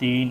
3,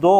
2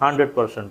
100%,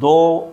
2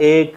1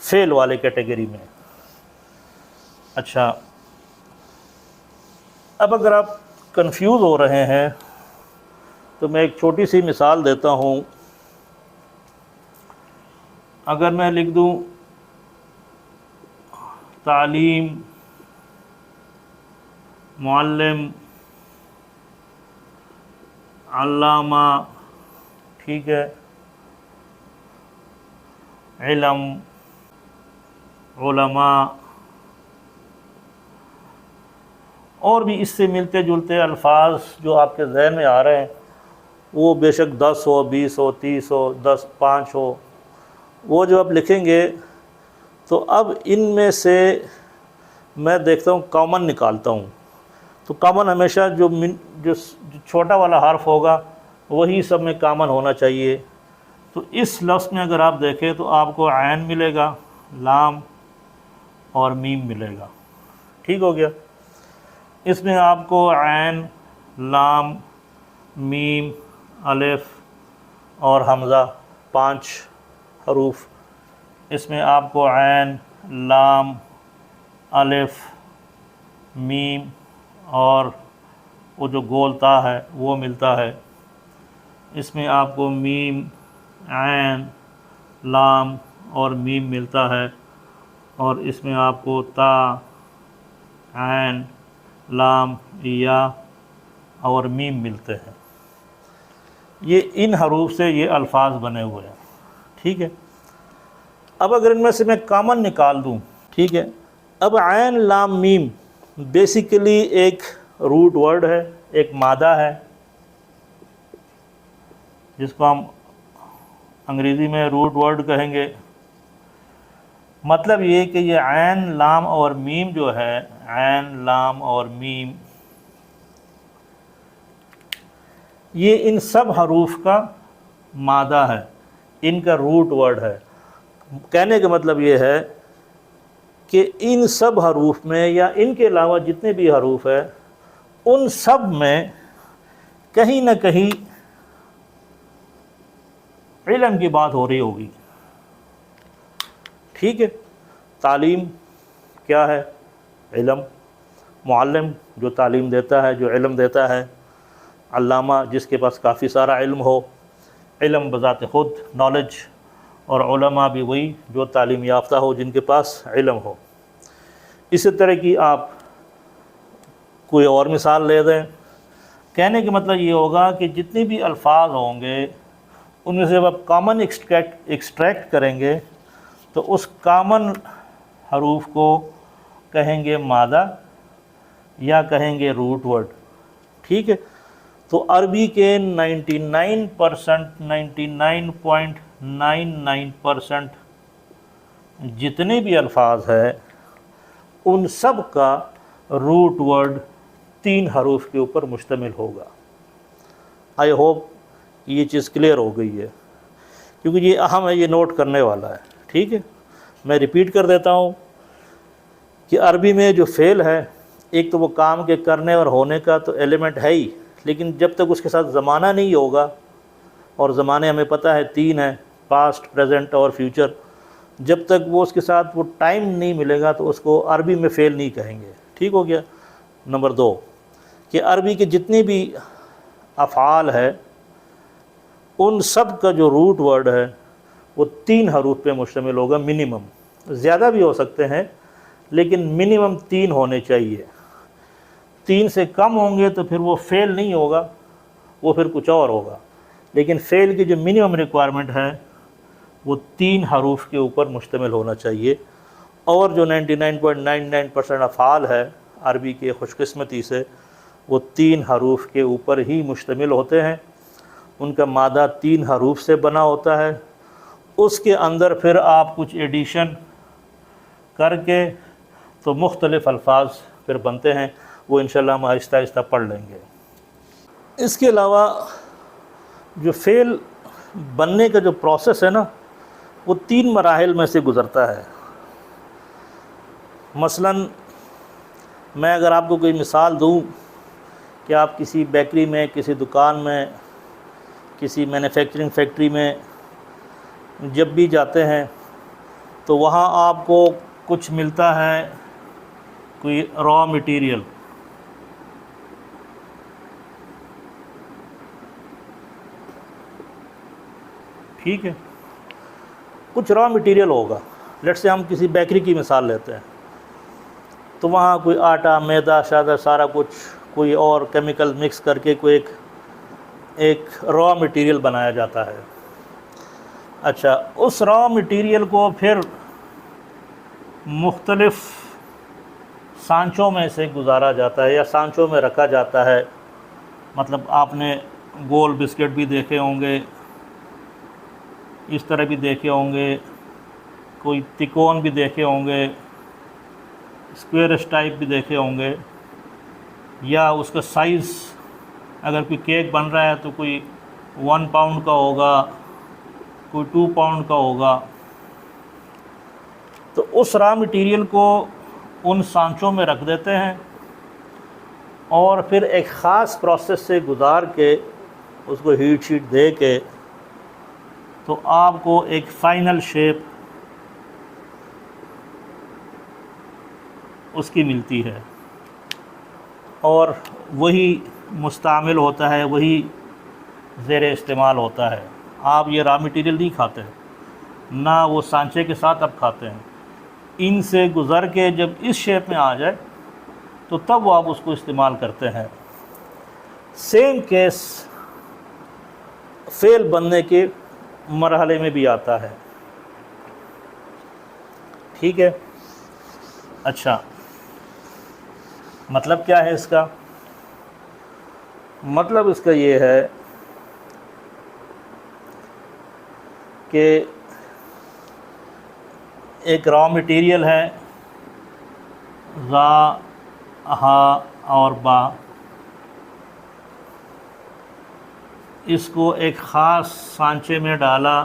فعل والے کیٹیگری میں۔ اچھا، اب اگر آپ کنفیوز ہو رہے ہیں تو میں ایک چھوٹی سی مثال دیتا ہوں۔ اگر میں لکھ دوں تعلیم، معلم، علامہ، ٹھیک ہے، علم، علماء، اور بھی اس سے ملتے جلتے الفاظ جو آپ کے ذہن میں آ رہے ہیں، وہ بے شک 10 ہو، 20 ہو، 30 ہو، 5 ہو، وہ جو آپ لکھیں گے تو اب ان میں سے میں دیکھتا ہوں کامن نکالتا ہوں۔ تو کامن ہمیشہ جو چھوٹا والا حرف ہوگا وہی سب میں کامن ہونا چاہیے۔ تو اس لفظ میں اگر آپ دیکھیں تو آپ کو عین ملے گا، لام اور میم ملے گا، ٹھیک ہو گیا۔ اس میں آپ کو عین، لام، میم، الف اور حمزہ 5 حروف، اس میں آپ کو عین، لام، الف، میم اور وہ جو گول تا ہے وہ ملتا ہے۔ اس میں آپ کو میم، عین، لام اور میم ملتا ہے، اور اس میں آپ کو تا، عین، لام، یا اور میم ملتے ہیں۔ یہ ان حروف سے یہ الفاظ بنے ہوئے ہیں، ٹھیک ہے۔ اب اگر ان میں سے میں کامن نکال دوں، ٹھیک ہے، اب عین، لام، میم بیسیکلی ایک روٹ ورڈ ہے، ایک مادہ ہے، جس کو ہم انگریزی میں روٹ ورڈ کہیں گے۔ مطلب یہ کہ یہ عین، لام اور میم جو ہے، عین، لام اور میم، یہ ان سب حروف کا مادہ ہے، ان کا روٹ ورڈ ہے۔ کہنے کا مطلب یہ ہے کہ ان سب حروف میں یا ان کے علاوہ جتنے بھی حروف ہیں ان سب میں کہیں نہ کہیں علم کی بات ہو رہی ہوگی، ٹھیک ہے۔ تعلیم کیا ہے؟ علم۔ معلم جو تعلیم دیتا ہے، جو علم دیتا ہے۔ علامہ جس کے پاس کافی سارا علم ہو، علم بذات خود، نالج۔ اور علماء بھی وہی جو تعلیم یافتہ ہو، جن کے پاس علم ہو۔ اسی طرح کی آپ کوئی اور مثال لے دیں۔ کہنے کا مطلب یہ ہوگا کہ جتنے بھی الفاظ ہوں گے ان میں سے جب آپ کامن ایکسٹریکٹ کریں گے تو اس کامن حروف کو کہیں گے مادہ یا کہیں گے روٹ ورڈ، ٹھیک ہے۔ تو عربی کے 99.99% جتنے بھی الفاظ ہیں ان سب کا روٹ ورڈ 3 حروف کے اوپر مشتمل ہوگا۔ آئی ہوپ یہ چیز کلیئر ہو گئی ہے، کیونکہ یہ اہم ہے، یہ نوٹ کرنے والا ہے، ٹھیک ہے۔ میں ریپیٹ کر دیتا ہوں کہ عربی میں جو فعل ہے، ایک تو وہ کام کے کرنے اور ہونے کا تو ایلیمنٹ ہے ہی، لیکن جب تک اس کے ساتھ زمانہ نہیں ہوگا، اور زمانے ہمیں پتہ ہے 3 ہیں، پاسٹ، پریزنٹ اور فیوچر، جب تک وہ اس کے ساتھ وہ ٹائم نہیں ملے گا تو اس کو عربی میں فعل نہیں کہیں گے، ٹھیک ہو گیا۔ نمبر 2 کہ عربی کے جتنے بھی افعال ہے ان سب کا جو روٹ ورڈ ہے وہ 3 حروف پہ مشتمل ہوگا منیمم، زیادہ بھی ہو سکتے ہیں لیکن منیمم 3 ہونے چاہیے۔ 3 سے کم ہوں گے تو پھر وہ فعل نہیں ہوگا، وہ پھر کچھ اور ہوگا، لیکن فعل کی جو منیمم ریکوائرمنٹ ہے وہ 3 حروف کے اوپر مشتمل ہونا چاہیے۔ اور جو 99.99% افعال ہے عربی کے خوش قسمتی سے وہ 3 حروف کے اوپر ہی مشتمل ہوتے ہیں، ان کا مادہ 3 حروف سے بنا ہوتا ہے۔ اس کے اندر پھر آپ کچھ ایڈیشن کر کے تو مختلف الفاظ پھر بنتے ہیں، وہ انشاءاللہ ہم آہستہ آہستہ پڑھ لیں گے۔ اس کے علاوہ جو فعل بننے کا جو پروسیس ہے نا وہ 3 مراحل میں سے گزرتا ہے۔ مثلاً میں اگر آپ کو کوئی مثال دوں کہ آپ کسی بیکری میں، کسی دکان میں، کسی مینوفیکچرنگ فیکٹری میں جب بھی جاتے ہیں تو وہاں آپ کو کچھ ملتا ہے کوئی را مٹیریل، ٹھیک ہے، کچھ را مٹیریل ہوگا. لیٹ سے ہم کسی بیکری کی مثال لیتے ہیں، تو وہاں کوئی آٹا، میدا، شادہ، سارا کچھ کوئی اور کیمیکل مکس کر کے کوئی ایک را مٹیریل بنایا جاتا ہے. اچھا، اس را مٹیریل کو پھر مختلف سانچوں میں سے گزارا جاتا ہے یا سانچوں میں رکھا جاتا ہے. مطلب آپ نے گول بسکٹ بھی دیکھے ہوں گے، اس طرح بھی دیکھے ہوں گے، کوئی تکون بھی دیکھے ہوں گے، اسکویئرش ٹائپ بھی دیکھے ہوں گے، یا اس کا سائز اگر کوئی کیک بن رہا ہے تو کوئی 1 پاؤنڈ کا ہوگا، کوئی 2 پاؤنڈ کا ہوگا. تو اس را مٹیریل کو ان سانچوں میں رکھ دیتے ہیں اور پھر ایک خاص پروسیس سے گزار کے اس کو ہیٹ شیٹ دے کے تو آپ کو ایک فائنل شیپ اس کی ملتی ہے، اور وہی مستعمل ہوتا ہے، وہی زیر استعمال ہوتا ہے. آپ یہ را مٹیریل نہیں کھاتے، نہ وہ سانچے کے ساتھ آپ کھاتے ہیں. ان سے گزر کے جب اس شیپ میں آ جائے تو تب وہ آپ اس کو استعمال کرتے ہیں. سیم کیس فعل بننے کے مرحلے میں بھی آتا ہے، ٹھیک ہے. اچھا، مطلب کیا ہے اس کا؟ مطلب اس کا یہ ہے کہ ایک را مٹیریل ہے، ذا، ہا اور با، اس کو ایک خاص سانچے میں ڈالا،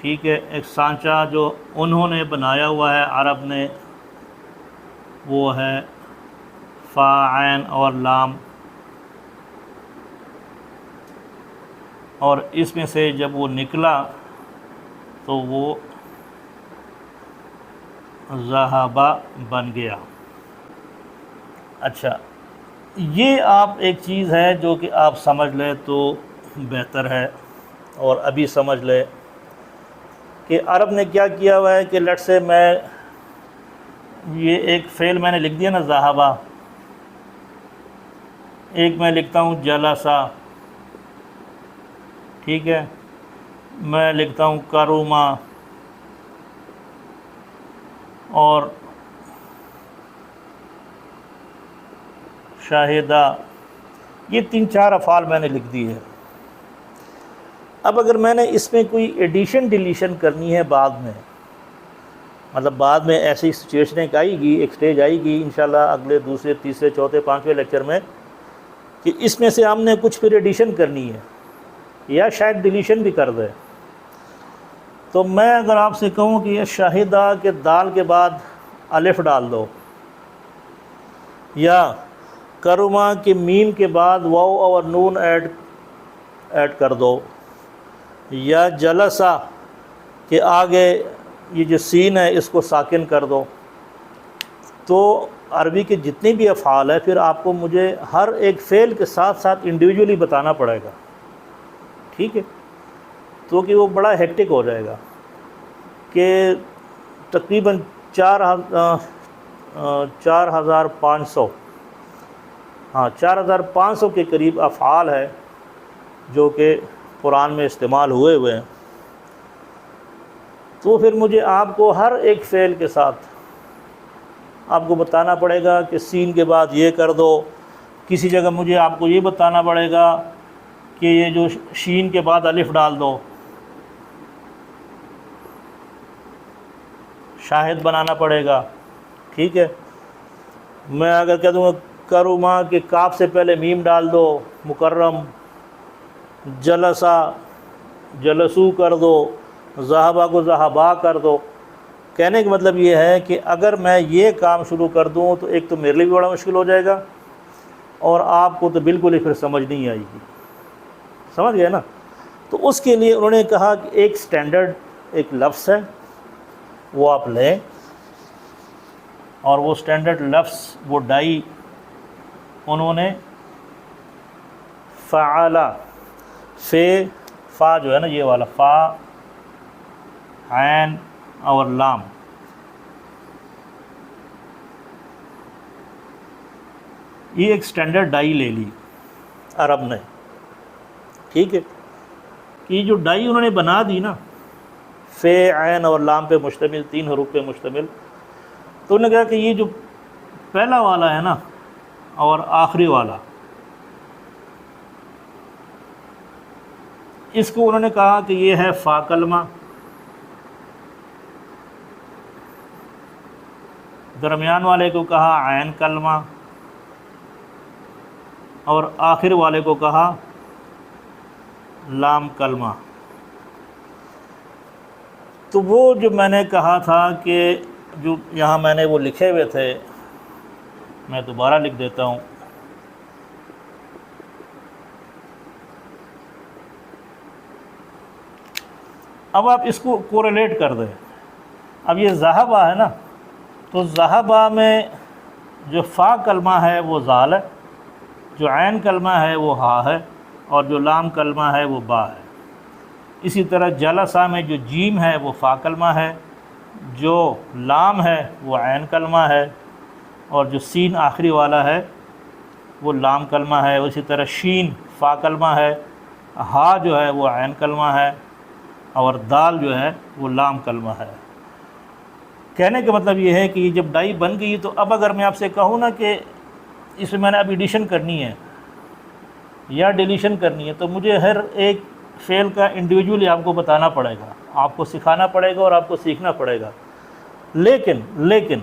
ٹھیک ہے. ایک سانچہ جو انہوں نے بنایا ہوا ہے عرب نے، وہ ہے فا، عین اور لام، اور اس میں سے جب وہ نکلا تو وہ ذہبہ بن گیا. اچھا، یہ آپ ایک چیز ہے جو کہ آپ سمجھ لیں تو بہتر ہے. اور ابھی سمجھ لیں کہ عرب نے کیا کیا ہوا ہے کہ لیٹ سے میں یہ ایک فعل میں نے لکھ دیا نا ذہبہ، ایک میں لکھتا ہوں جلسہ، ٹھیک ہے، میں لکھتا ہوں کروما، اور شاہدہ. یہ 3-4 افعال میں نے لکھ دی ہے. اب اگر میں نے اس میں کوئی ایڈیشن ڈیلیشن کرنی ہے بعد میں، مطلب بعد میں ایسی سچویشن ایک آئے گی، ایک سٹیج آئے گی انشاءاللہ اگلے 2، 3، 4، 5 لیکچر میں، کہ اس میں سے ہم نے کچھ پھر ایڈیشن کرنی ہے یا شاید ڈیلیشن بھی کر دے. تو میں اگر آپ سے کہوں کہ یہ شاہدہ کے دال کے بعد الف ڈال دو، یا کرما کے میم کے بعد واو اور نون ایڈ کر دو، یا جلسہ کے آگے یہ جو سین ہے اس کو ساکن کر دو، تو عربی کے جتنے بھی افعال ہیں پھر آپ کو مجھے ہر ایک فعل کے ساتھ ساتھ انڈیویجولی بتانا پڑے گا، ٹھیک ہے. تو کہ وہ بڑا ہیکٹک ہو جائے گا کہ تقریباً 4,500 کے قریب افعال ہے جو کہ قرآن میں استعمال ہوئے ہیں. تو پھر مجھے آپ کو ہر ایک فعل کے ساتھ آپ کو بتانا پڑے گا کہ سین کے بعد یہ کر دو. کسی جگہ مجھے آپ کو یہ بتانا پڑے گا کہ یہ جو شین کے بعد الف ڈال دو، شاہد بنانا پڑے گا، ٹھیک ہے. میں اگر کہہ دوں گا کروما کہ کاف سے پہلے میم ڈال دو، مکرم، جلسہ جلسو کر دو، ذہبہ کو ذہبا کر دو. کہنے کا مطلب یہ ہے کہ اگر میں یہ کام شروع کر دوں تو ایک تو میرے لیے بھی بڑا مشکل ہو جائے گا، اور آپ کو تو بالکل ہی پھر سمجھ نہیں آئے گی. سمجھ گئے نا؟ تو اس کے لیے انہوں نے کہا کہ ایک سٹینڈرڈ ایک لفظ ہے وہ آپ لیں، اور وہ اسٹینڈرڈ لفظ وہ ڈائی انہوں نے فعلا، فا جو ہے نا یہ والا فا، عین اور لام، یہ ایک اسٹینڈرڈ ڈائی لے لی عرب نے، ٹھیک ہے، کہ جو ڈائی انہوں نے بنا دی نا فے، عین اور لام پہ مشتمل، 3 حروف پہ مشتمل، تو انہوں نے کہا کہ یہ جو پہلا والا ہے نا اور آخری والا، اس کو انہوں نے کہا کہ یہ ہے فا کلمہ، درمیان والے کو کہا عین کلمہ، اور آخر والے کو کہا لام کلمہ۔ تو وہ جو میں نے کہا تھا کہ جو یہاں میں نے وہ لکھے ہوئے تھے، میں دوبارہ لکھ دیتا ہوں، اب آپ اس کو کوریلیٹ کر دیں۔ اب یہ ذہبہ ہے نا، تو ذہبہ میں جو فا کلمہ ہے وہ زال ہے، جو عین کلمہ ہے وہ ہا ہے، اور جو لام کلمہ ہے وہ با ہے۔ اسی طرح جلسہ میں جو جیم ہے وہ فا کلمہ ہے، جو لام ہے وہ عین کلمہ ہے، اور جو سین آخری والا ہے وہ لام کلمہ ہے۔ اسی طرح شین فا کلمہ ہے، ہا جو ہے وہ عین کلمہ ہے، اور دال جو ہے وہ لام کلمہ ہے۔ کہنے کا مطلب یہ ہے کہ یہ جب ڈائی بن گئی تو اب اگر میں آپ سے کہوں نا کہ اس میں نے اب ایڈیشن کرنی ہے یا ڈیلیشن کرنی ہے، تو مجھے ہر ایک فعل کا انڈیویجولی آپ کو بتانا پڑے گا، آپ کو سکھانا پڑے گا اور آپ کو سیکھنا پڑے گا۔ لیکن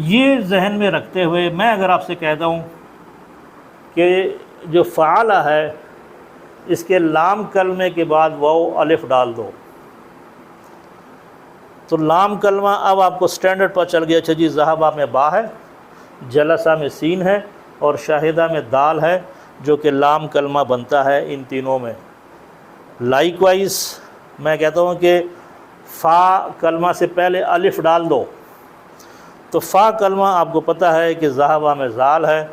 یہ ذہن میں رکھتے ہوئے میں اگر آپ سے کہتا ہوں کہ جو فعلہ ہے اس کے لام کلمے کے بعد واو الف ڈال دو، تو لام کلمہ اب آپ کو سٹینڈرڈ پر چل گیا، اچھا جی ذہبہ میں با ہے، جلسہ میں سین ہے، اور شاہدہ میں دال ہے، جو کہ لام کلمہ بنتا ہے ان تینوں میں۔ لائک وائز میں کہتا ہوں کہ فا کلمہ سے پہلے الف ڈال دو، تو فا کلمہ آپ کو پتہ ہے کہ ذہبہ میں زال ہے،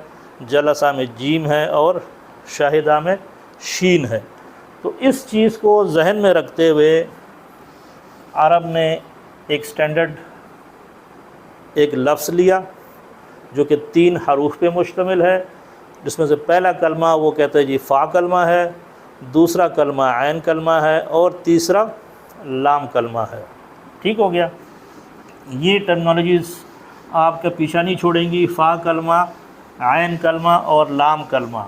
جلسہ میں جیم ہے، اور شاہدہ میں شین ہے۔ تو اس چیز کو ذہن میں رکھتے ہوئے عرب نے ایک سٹینڈرڈ ایک لفظ لیا جو کہ 3 حروف پہ مشتمل ہے، جس میں سے پہلا کلمہ وہ کہتے ہیں جی فا کلمہ ہے، دوسرا کلمہ عین کلمہ ہے، اور تیسرا لام کلمہ ہے۔ ٹھیک ہو گیا؟ یہ ٹرمنالوجیز آپ کا پیچھا نہیں چھوڑیں گی، فا کلمہ، عین کلمہ اور لام کلمہ۔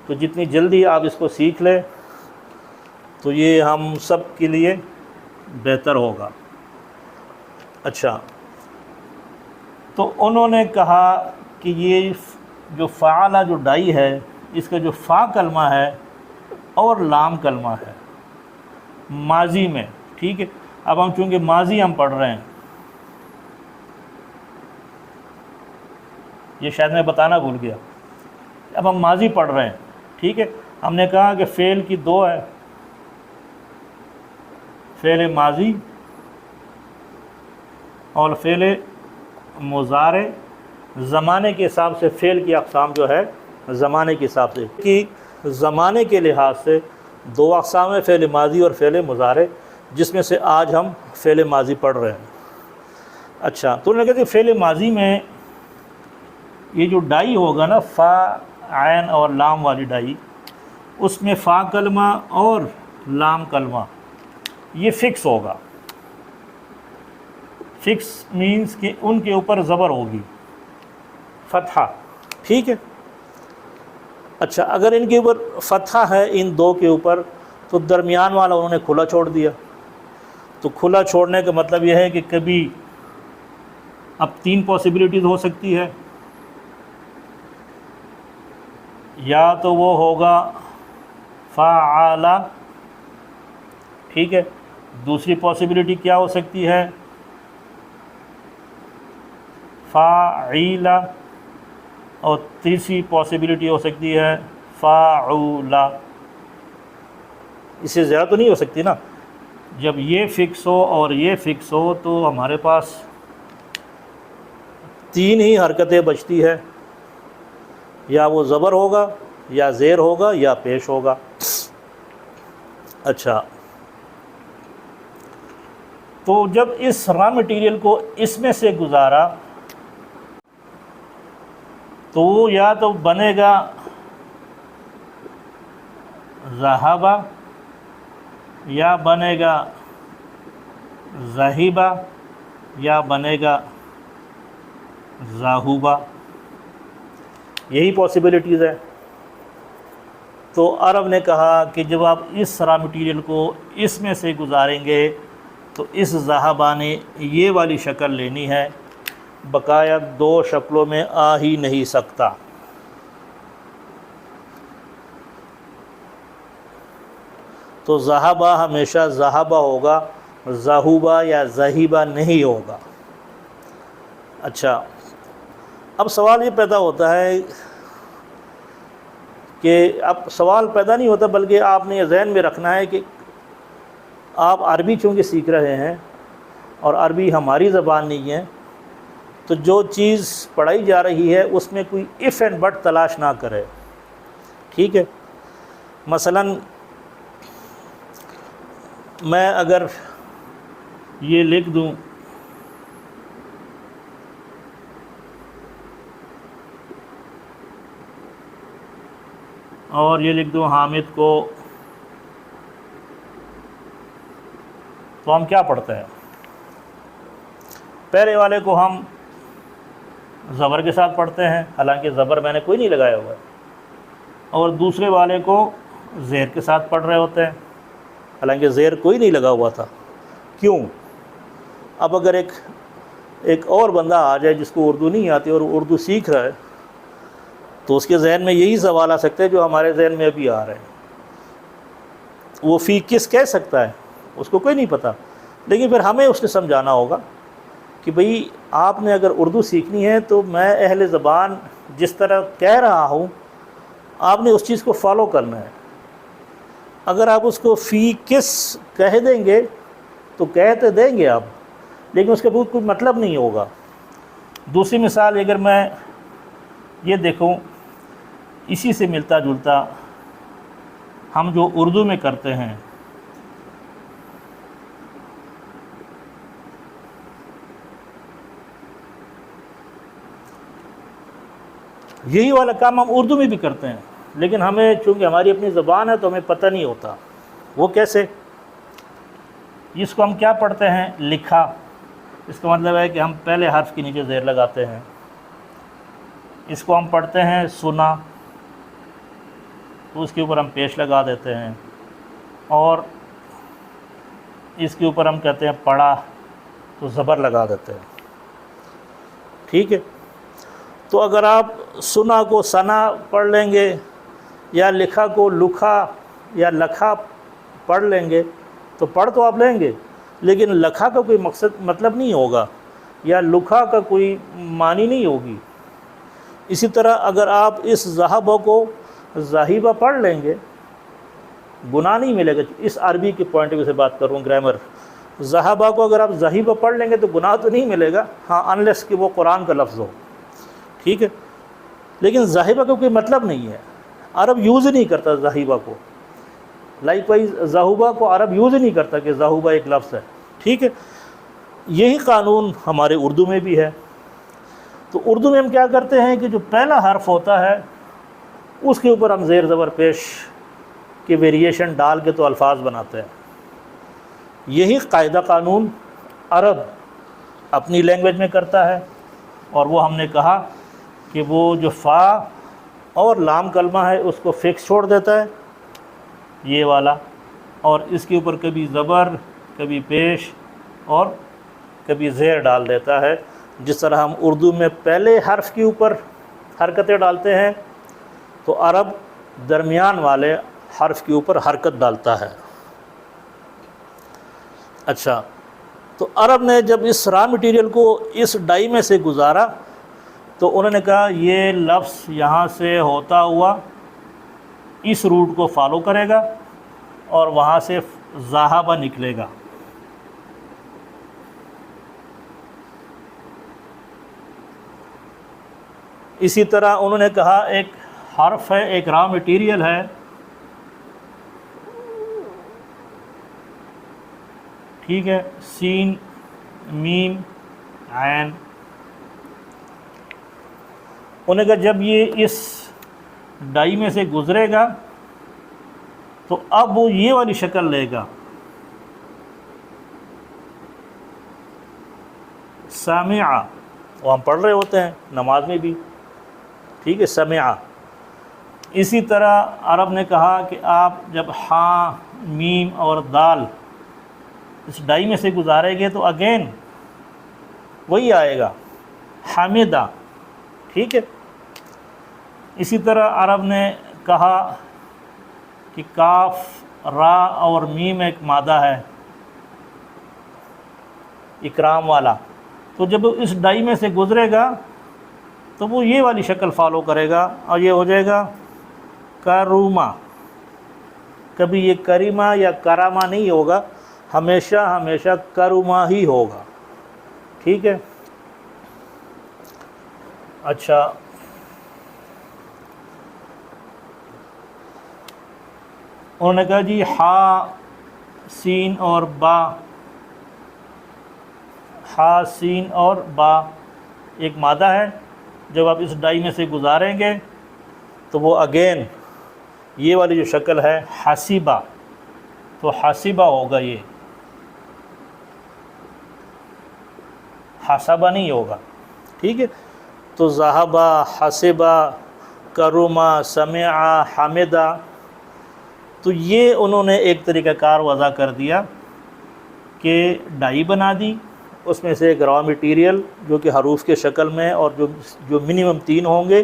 تو جتنی جلدی آپ اس کو سیکھ لیں تو یہ ہم سب کے لیے بہتر ہوگا۔ اچھا، تو انہوں نے کہا کہ یہ جو فعلہ جو ڈائی ہے اس کا جو فا کلمہ ہے اور لام کلمہ ہے ماضی میں، ٹھیک ہے، اب ہم چونکہ ماضی ہم پڑھ رہے ہیں، یہ شاید میں بتانا بھول گیا، اب ہم ماضی پڑھ رہے ہیں، ٹھیک ہے، ہم نے کہا کہ فعل کی 2 ہے، فعل ماضی اور فعل مضارع۔ زمانے کے حساب سے فعل کی اقسام جو ہے زمانے کے حساب سے، کہ زمانے کے لحاظ سے 2 اقسام ہیں، فعل ماضی اور فعل مضارع، جس میں سے آج ہم فعل ماضی پڑھ رہے ہیں۔ اچھا، تو انہوں نے کہا کہ فعل ماضی میں یہ جو ڈائی ہوگا نا، فا، عین اور لام والی ڈائی، اس میں فا کلمہ اور لام کلمہ یہ فکس ہوگا۔ فکس مینز کہ ان کے اوپر زبر ہوگی، فتحہ، ٹھیک ہے۔ اچھا، اگر ان کے اوپر فتحہ ہے ان 2 کے اوپر، تو درمیان والا انہوں نے کھلا چھوڑ دیا۔ تو کھلا چھوڑنے کا مطلب یہ ہے کہ کبھی اب 3 پاسبلٹیز ہو سکتی ہے، یا تو وہ ہوگا فعل، ٹھیک ہے، دوسری پاسبلٹی کیا ہو سکتی ہے فاعل، اور تیسری پاسبلٹی ہو سکتی ہے فاعول۔ اس سے زیادہ تو نہیں ہو سکتی نا، جب یہ فکس ہو اور یہ فکس ہو تو ہمارے پاس 3 ہی حرکتیں بچتی ہے، یا وہ زبر ہوگا یا زیر ہوگا یا پیش ہوگا۔ اچھا، تو جب اس را مٹیریل کو اس میں سے گزارا تو وہ یا تو بنے گا ذہبہ، یا بنے گا ذہیبہ، یا بنے گا ذاہوبہ، یہی پاسبلٹیز ہے۔ تو عرب نے کہا کہ جب آپ اس را مٹیریل کو اس میں سے گزاریں گے تو اس ذہبہ نے یہ والی شکل لینی ہے، بقایا 2 شکلوں میں آ ہی نہیں سکتا۔ تو ذہبہ ہمیشہ ذہبہ ہوگا، ذاہوبہ یا ذہیبہ نہیں ہوگا۔ اچھا، اب سوال یہ پیدا ہوتا ہے کہ اب سوال پیدا نہیں ہوتا، بلکہ آپ نے یہ ذہن میں رکھنا ہے کہ آپ عربی چونکہ سیکھ رہے ہیں اور عربی ہماری زبان نہیں ہے، تو جو چیز پڑھائی جا رہی ہے اس میں کوئی اف اینڈ بٹ تلاش نہ کرے، ٹھیک ہے؟ مثلاً میں اگر یہ لکھ دوں اور یہ لکھ دوں حامد کو، تو ہم کیا پڑھتے ہیں؟ پہلے والے کو ہم زبر کے ساتھ پڑھتے ہیں، حالانکہ زبر میں نے کوئی نہیں لگایا ہوا ہے، اور دوسرے والے کو زیر کے ساتھ پڑھ رہے ہوتے ہیں، حالانکہ زیر کوئی نہیں لگا ہوا تھا۔ کیوں؟ اب اگر ایک اور بندہ آ جائے جس کو اردو نہیں آتی اور اردو سیکھ رہا ہے، تو اس کے ذہن میں یہی سوال آ سکتے ہیں جو ہمارے ذہن میں ابھی آ رہے ہیں۔ وہ فی کس کہہ سکتا ہے، اس کو کوئی نہیں پتہ، لیکن پھر ہمیں اس نے سمجھانا ہوگا کہ بھئی آپ نے اگر اردو سیکھنی ہے تو میں اہل زبان جس طرح کہہ رہا ہوں آپ نے اس چیز کو فالو کرنا ہے۔ اگر آپ اس کو فی کس کہہ دیں گے تو کہتے دیں گے آپ، لیکن اس کے بعد کوئی مطلب نہیں ہوگا۔ دوسری مثال اگر میں یہ دیکھوں، اسی سے ملتا جلتا ہم جو اردو میں کرتے ہیں، یہی والا کام ہم اردو میں بھی کرتے ہیں، لیکن ہمیں چونکہ ہماری اپنی زبان ہے تو ہمیں پتہ نہیں ہوتا۔ وہ کیسے؟ اس کو ہم کیا پڑھتے ہیں؟ لکھا۔ اس کا مطلب ہے کہ ہم پہلے حرف کے نیچے زیر لگاتے ہیں۔ اس کو ہم پڑھتے ہیں سنا، تو اس کے اوپر ہم پیش لگا دیتے ہیں، اور اس کے اوپر ہم کہتے ہیں پڑھا، تو زبر لگا دیتے ہیں، ٹھیک ہے؟ تو اگر آپ سنا کو سنا پڑھ لیں گے، یا لکھا کو لکھا یا لکھا پڑھ لیں گے تو پڑھ تو آپ لیں گے، لیکن لکھا کا کوئی مطلب نہیں ہوگا، یا لکھا کا کوئی معنی نہیں ہوگی۔ اسی طرح اگر آپ اس ذہبہ کو ذاہبہ پڑھ لیں گے، گناہ نہیں ملے گا۔ اس عربی کے پوائنٹ آف ویو سے بات کر رہا ہوں، گرامر۔ ذہبہ کو اگر آپ ذاہبہ پڑھ لیں گے تو گناہ تو نہیں ملے گا، ہاں انلیس کہ وہ قرآن کا لفظ ہو، ٹھیک ہے؟ لیکن ذاہبہ کا کوئی مطلب نہیں ہے، عرب یوز ہی نہیں کرتا ذاہبہ کو۔ لائک وائز ذاہبہ کو عرب یوز ہی نہیں کرتا کہ ذاہبہ ایک لفظ ہے، ٹھیک ہے؟ یہی قانون ہمارے اردو میں بھی ہے۔ تو اردو میں ہم کیا کرتے ہیں کہ جو پہلا حرف ہوتا ہے اس کے اوپر ہم زیر زبر پیش کے ویریشن ڈال کے تو الفاظ بناتے ہیں۔ یہی قاعدہ قانون عرب اپنی لینگویج میں کرتا ہے، اور وہ ہم نے کہا کہ وہ جو فا اور لام کلمہ ہے اس کو فکس چھوڑ دیتا ہے، یہ والا، اور اس کے اوپر کبھی زبر، کبھی پیش اور کبھی زیر ڈال دیتا ہے۔ جس طرح ہم اردو میں پہلے حرف کے اوپر حرکتیں ڈالتے ہیں، تو عرب درمیان والے حرف کے اوپر حرکت ڈالتا ہے۔ اچھا، تو عرب نے جب اس را مٹیریل کو اس ڈائی میں سے گزارا تو انہوں نے کہا یہ لفظ یہاں سے ہوتا ہوا اس روٹ کو فالو کرے گا اور وہاں سے ذہبہ نکلے گا۔ اسی طرح انہوں نے کہا ایک حرف ہے، ایک را مٹیریل ہے، ٹھیک ہے، سین میم عین. انہوں نے کہا جب یہ اس ڈائی میں سے گزرے گا تو اب وہ یہ والی شکل لے گا، سامعہ. وہ ہم پڑھ رہے ہوتے ہیں نماز میں بھی، ٹھیک ہے، سمعہ. اسی طرح عرب نے کہا کہ آپ جب ہاں میم اور دال اس ڈائی میں سے گزارے گے تو اگین وہی آئے گا، حامدہ، ٹھیک ہے. اسی طرح عرب نے کہا کہ کاف، را اور میم ایک مادہ ہے اکرام والا، تو جب اس ڈائی میں سے گزرے گا تو وہ یہ والی شکل فالو کرے گا اور یہ ہو جائے گا کروما. کبھی یہ کریمہ یا کرامہ نہیں ہوگا، ہمیشہ کروما ہی ہوگا، ٹھیک ہے. اچھا، انہوں نے کہا جی ہا سین اور با، ہا سین اور با ایک مادہ ہے، جب آپ اس ڈائی میں سے گزاریں گے تو وہ اگین یہ والی جو شکل ہے حسیبہ، تو حسیبہ ہوگا، یہ حسبہ نہیں ہوگا، ٹھیک ہے. تو ذہبہ، حسبہ، کروما، سمعہ، حمدہ، تو یہ انہوں نے ایک طریقہ کار وضع کر دیا کہ ڈائی بنا دی، اس میں سے ایک را مٹیریل جو کہ حروف کے شکل میں، اور جو منیمم 3 ہوں گے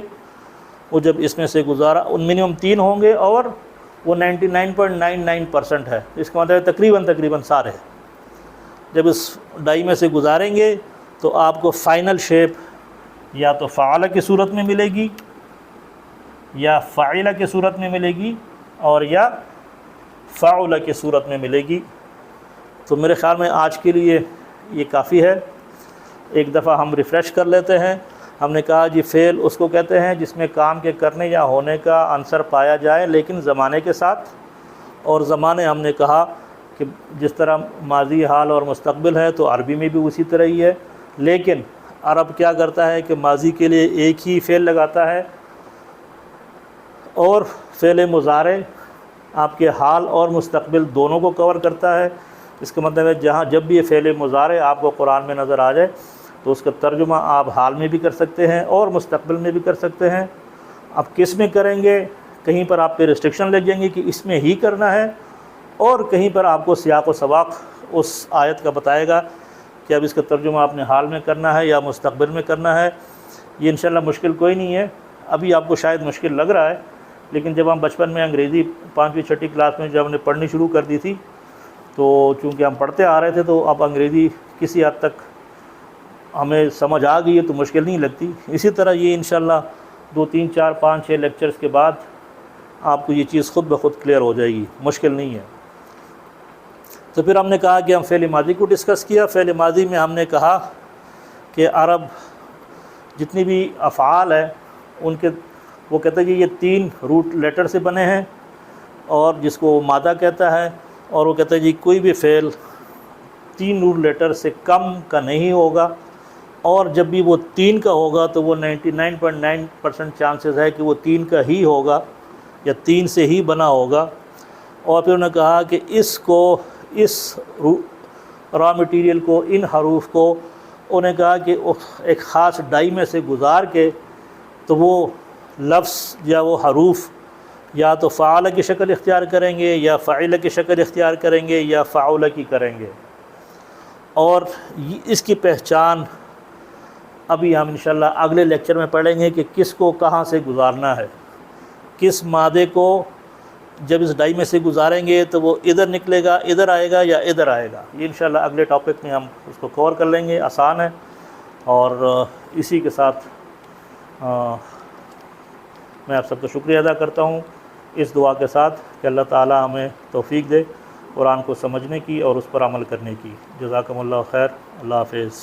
وہ جب اس میں سے گزارا، ان منیمم 3 ہوں گے اور وہ 99.99% ہے، اس کا مطلب تقریباً سارے جب اس ڈائی میں سے گزاریں گے تو آپ کو فائنل شیپ یا تو فعل کی صورت میں ملے گی، یا فاعل کی صورت میں ملے گی، اور یا فاعل کی صورت میں ملے گی. تو میرے خیال میں آج کے لیے یہ کافی ہے. ایک دفعہ ہم ریفریش کر لیتے ہیں. ہم نے کہا جی فعل اس کو کہتے ہیں جس میں کام کے کرنے یا ہونے کا عنصر پایا جائے لیکن زمانے کے ساتھ، اور زمانے ہم نے کہا کہ جس طرح ماضی، حال اور مستقبل ہے تو عربی میں بھی اسی طرح ہی ہے، لیکن عرب کیا کرتا ہے کہ ماضی کے لیے ایک ہی فعل لگاتا ہے، اور فعل مضارع آپ کے حال اور مستقبل دونوں کو کور کرتا ہے. اس کا مطلب ہے جہاں جب بھی یہ فعل مضارع آپ کو قرآن میں نظر آ جائے تو اس کا ترجمہ آپ حال میں بھی کر سکتے ہیں اور مستقبل میں بھی کر سکتے ہیں. اب کس میں کریں گے، کہیں پر آپ پہ ریسٹرکشن لگ جائیں گے کہ اس میں ہی کرنا ہے، اور کہیں پر آپ کو سیاق و سباق اس آیت کا بتائے گا کہ اب اس کا ترجمہ آپ نے حال میں کرنا ہے یا مستقبل میں کرنا ہے. یہ انشاءاللہ مشکل کوئی نہیں ہے. ابھی آپ کو شاید مشکل لگ رہا ہے، لیکن جب ہم بچپن میں انگریزی 5ویں 6ٹھی کلاس میں جب ہم نے پڑھنی شروع کر دی تھی تو چونکہ ہم پڑھتے آ رہے تھے تو اب انگریزی کسی حد تک ہمیں سمجھ آ گئی ہے تو مشکل نہیں لگتی. اسی طرح یہ انشاءاللہ 2 3 4 5 6 لیکچرز کے بعد آپ کو یہ چیز خود بخود کلیئر ہو جائے گی، مشکل نہیں ہے. تو پھر ہم نے کہا کہ ہم فعل ماضی کو ڈسکس کیا. فعل ماضی میں ہم نے کہا کہ عرب جتنی بھی افعال ہیں ان کے وہ کہتا ہے کہ یہ 3 روٹ لیٹر سے بنے ہیں، اور جس کو وہ مادہ کہتا ہے، اور وہ کہتا ہے جی کوئی بھی فعل 3 روٹ لیٹر سے کم کا نہیں ہوگا، اور جب بھی وہ 3 کا ہوگا تو وہ 99.9% چانسز ہے کہ وہ 3 کا ہی ہوگا یا 3 سے ہی بنا ہوگا. اور پھر انہوں نے کہا کہ اس را مٹیریل کو، ان حروف کو انہیں کہا کہ ایک خاص ڈائی میں سے گزار کے تو وہ لفظ یا وہ حروف یا تو فعال کی شکل اختیار کریں گے یا فاعل کی شکل اختیار کریں گے یا فعول کی کریں گے. اور اس کی پہچان ابھی ہم انشاءاللہ اگلے لیکچر میں پڑھیں گے کہ کس کو کہاں سے گزارنا ہے، کس مادے کو جب اس ڈائی میں سے گزاریں گے تو وہ ادھر نکلے گا، ادھر آئے گا یا ادھر آئے گا. یہ انشاءاللہ اگلے ٹاپک میں ہم اس کو کور کر لیں گے، آسان ہے. اور اسی کے ساتھ میں آپ سب کا شکریہ ادا کرتا ہوں، اس دعا کے ساتھ کہ اللہ تعالی ہمیں توفیق دے قرآن کو سمجھنے کی اور اس پر عمل کرنے کی. جزاکم اللہ خیر. اللہ حافظ.